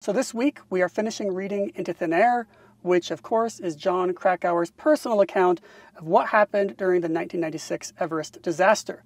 So this week we are finishing reading Into Thin Air, which of course is Jon Krakauer's personal account of what happened during the 1996 Everest disaster.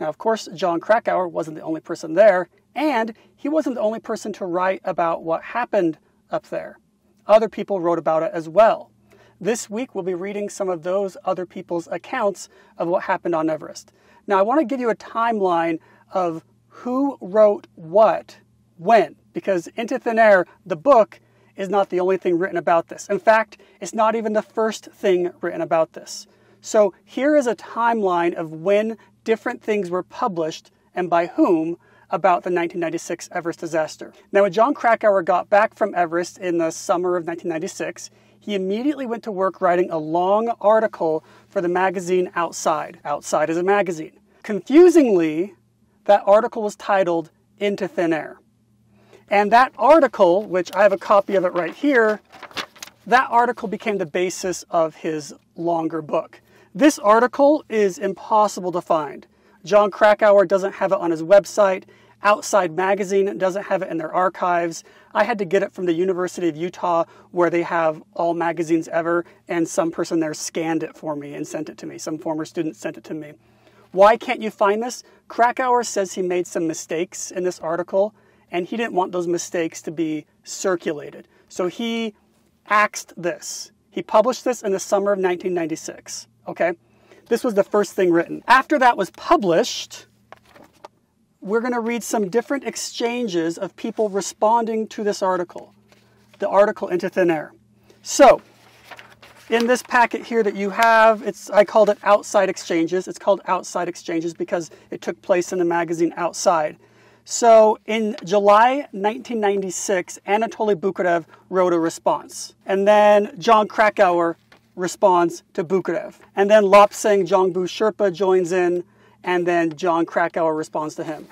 Now of course Jon Krakauer wasn't the only person there, and he wasn't the only person to write about what happened up there. Other people wrote about it as well. This week we'll be reading some of those other people's accounts of what happened on Everest. Now I want to give you a timeline of who wrote what, when, because Into Thin Air, the book, is not the only thing written about this. In fact, it's not even the first thing written about this. So here is a timeline of when different things were published and by whom about the 1996 Everest disaster. Now, when Jon Krakauer got back from Everest in the summer of 1996, he immediately went to work writing a long article for the magazine Outside. Outside is a magazine. Confusingly, that article was titled Into Thin Air. And that article, which I have a copy of it right here, that article became the basis of his longer book. This article is impossible to find. Jon Krakauer doesn't have it on his website. Outside Magazine doesn't have it in their archives. I had to get it from the University of Utah, where they have all magazines ever, and some person there scanned it for me and sent it to me. Some former student sent it to me. Why can't you find this? Krakauer says he made some mistakes in this article, and he didn't want those mistakes to be circulated. So he axed this. He published this in the summer of 1996, okay? This was the first thing written. After that was published, we're going to read some different exchanges of people responding to this article, the article Into Thin Air. So, in this packet here that you have, I called it Outside Exchanges. It's called Outside Exchanges because it took place in the magazine Outside. So in July 1996, Anatoly Bukarev wrote a response. And then Jon Krakauer responds to Bukarev. And then Lobsang Jongbu Sherpa joins in, and then Jon Krakauer responds to him.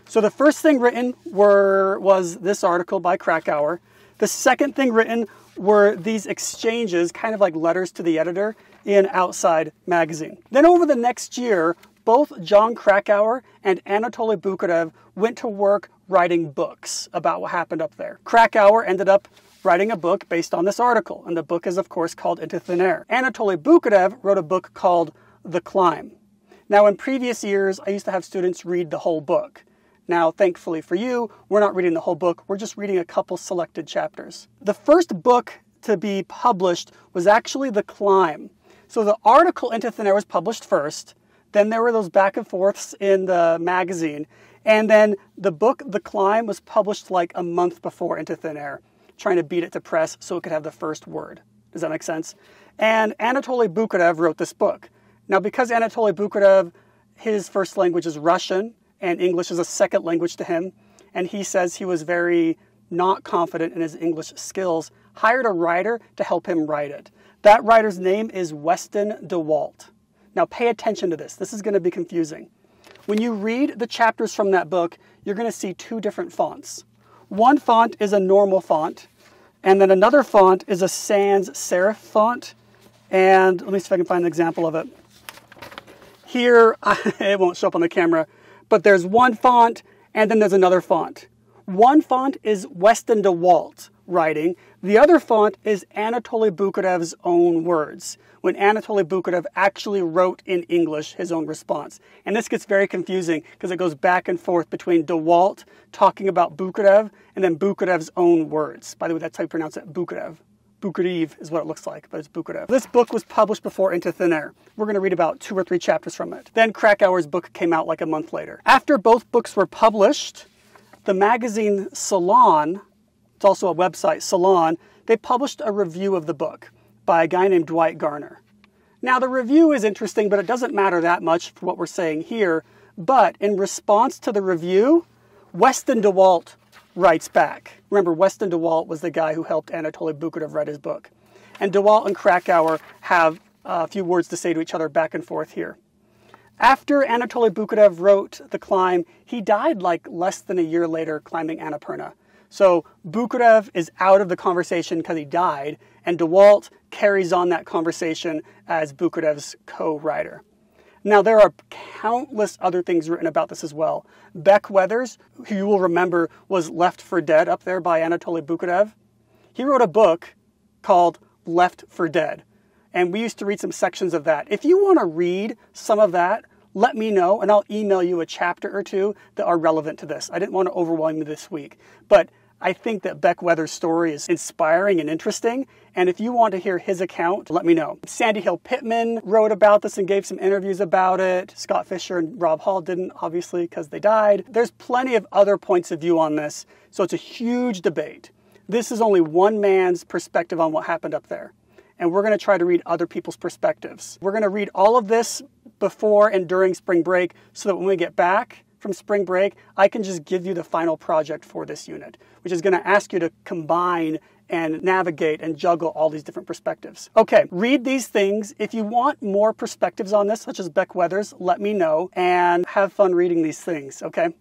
So the first thing written was this article by Krakauer. The second thing written were these exchanges, kind of like letters to the editor, in Outside Magazine. Then over the next year, both Jon Krakauer and Anatoly Bukarev went to work writing books about what happened up there. Krakauer ended up writing a book based on this article, and the book is of course called Into Thin Air. Anatoly Bukarev wrote a book called The Climb. Now in previous years, I used to have students read the whole book. Now, thankfully for you, we're not reading the whole book, we're just reading a couple selected chapters. The first book to be published was actually The Climb. So the article Into Thin Air was published first, then there were those back and forths in the magazine, and then the book The Climb was published like a month before Into Thin Air, trying to beat it to press so it could have the first word. Does that make sense? And Anatoly Bukarev wrote this book. Now, because Anatoly Bukarev, his first language is Russian, and English is a second language to him, and he says he was very not confident in his English skills, hired a writer to help him write it. That writer's name is Weston DeWalt. Now pay attention to this. This is going to be confusing. When you read the chapters from that book, you're going to see two different fonts. One font is a normal font, and then another font is a sans serif font. And let me see if I can find an example of it. Here, it won't show up on the camera, but there's one font, and then there's another font. One font is Weston DeWalt writing. The other font is Anatoly Bukarev's own words, when Anatoly Bukarev actually wrote in English his own response. And this gets very confusing because it goes back and forth between DeWalt talking about Bukarev and then Bukarev's own words. By the way, that's how you pronounce it, Bukarev. Bukarev is what it looks like, but it's Bukarev. This book was published before Into Thin Air. We're going to read about 2 or 3 chapters from it. Then Krakauer's book came out like a month later. After both books were published, the magazine Salon, it's also a website, Salon, they published a review of the book by a guy named Dwight Garner. Now the review is interesting, but it doesn't matter that much for what we're saying here. But in response to the review, Weston DeWalt writes back. Remember, Weston DeWalt was the guy who helped Anatoly Bukarev write his book. And DeWalt and Krakauer have a few words to say to each other back and forth here. After Anatoly Bukarev wrote The Climb, he died like less than a year later climbing Annapurna. So Bukarev is out of the conversation because he died, and DeWalt carries on that conversation as Bukarev's co-writer. Now, there are countless other things written about this as well. Beck Weathers, who you will remember was Left for Dead up there by Anatoly Bukarev, he wrote a book called Left for Dead. And we used to read some sections of that. If you want to read some of that, let me know and I'll email you a chapter or two that are relevant to this. I didn't want to overwhelm you this week, but I think that Beck Weathers' story is inspiring and interesting, and if you want to hear his account, let me know. Sandy Hill Pittman wrote about this and gave some interviews about it. Scott Fisher and Rob Hall didn't, obviously, because they died. There's plenty of other points of view on this, so it's a huge debate. This is only one man's perspective on what happened up there, and we're going to try to read other people's perspectives. We're going to read all of this before and during spring break so that when we get back from spring break, I can just give you the final project for this unit, which is going to ask you to combine and navigate and juggle all these different perspectives. Okay, read these things. If you want more perspectives on this, such as Beck Weathers, let me know and have fun reading these things, okay?